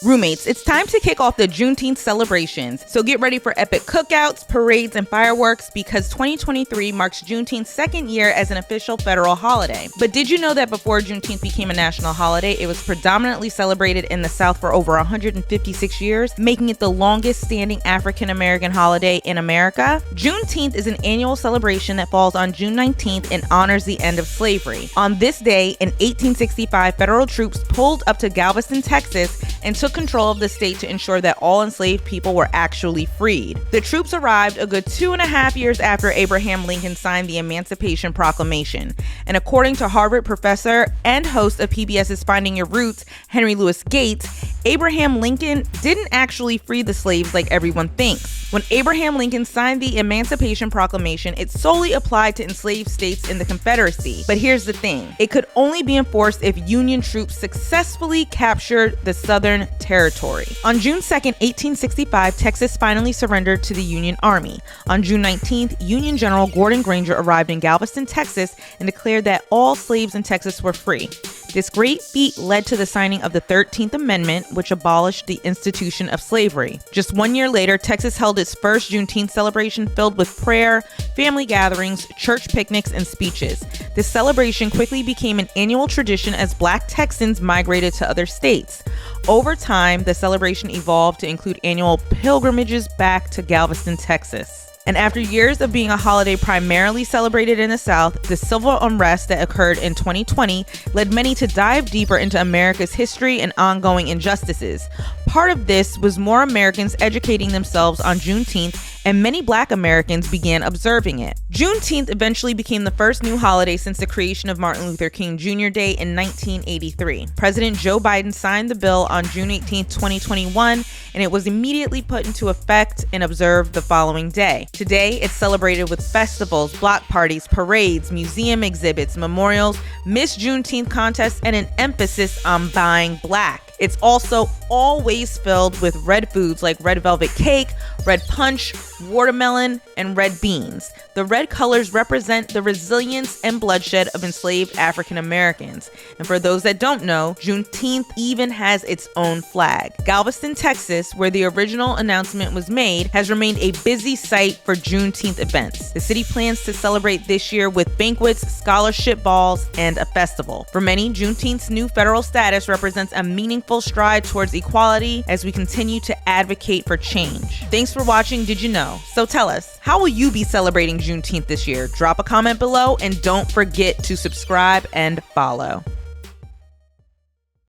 Roommates, it's time to kick off the Juneteenth celebrations. So get ready for epic cookouts, parades, and fireworks because 2023 marks Juneteenth's second year as an official federal holiday. But did you know that before Juneteenth became a national holiday, it was predominantly celebrated in the South for over 156 years, making it the longest standing African American holiday in America? Juneteenth is an annual celebration that falls on June 19th and honors the end of slavery. On this day, in 1865, federal troops pulled up to Galveston, Texas, and took control of the state to ensure that all enslaved people were actually freed. The troops arrived a good 2.5 years after Abraham Lincoln signed the Emancipation Proclamation. And according to Harvard professor and host of PBS's Finding Your Roots, Henry Louis Gates, Abraham Lincoln didn't actually free the slaves like everyone thinks. When Abraham Lincoln signed the Emancipation Proclamation, it solely applied to enslaved states in the Confederacy. But here's the thing, it could only be enforced if Union troops successfully captured the Southern Territory. On June 2nd, 1865, Texas finally surrendered to the Union Army. On June 19th, Union General Gordon Granger arrived in Galveston, Texas, and declared that all slaves in Texas were free. This great feat led to the signing of the 13th Amendment, which abolished the institution of slavery. Just 1 year later, Texas held its first Juneteenth celebration filled with prayer, family gatherings, church picnics, and speeches. This celebration quickly became an annual tradition as Black Texans migrated to other states. Over time, the celebration evolved to include annual pilgrimages back to Galveston, Texas. And after years of being a holiday primarily celebrated in the South, the civil unrest that occurred in 2020 led many to dive deeper into America's history and ongoing injustices. Part of this was more Americans educating themselves on Juneteenth, and many Black Americans began observing it. Juneteenth eventually became the first new holiday since the creation of Martin Luther King Jr. Day in 1983. President Joe Biden signed the bill on June 18, 2021, and it was immediately put into effect and observed the following day. Today, it's celebrated with festivals, block parties, parades, museum exhibits, memorials, Miss Juneteenth contests, and an emphasis on buying Black. It's also always filled with red foods like red velvet cake, red punch, watermelon, and red beans. The red colors represent the resilience and bloodshed of enslaved African Americans. And for those that don't know, Juneteenth even has its own flag. Galveston, Texas, where the original announcement was made, has remained a busy site for Juneteenth events. The city plans to celebrate this year with banquets, scholarship balls, and a festival. For many, Juneteenth's new federal status represents a meaningful stride towards equality as we continue to advocate for change. Thanks for watching Did You Know? So tell us, how will you be celebrating Juneteenth this year? Drop a comment below and don't forget to subscribe and follow.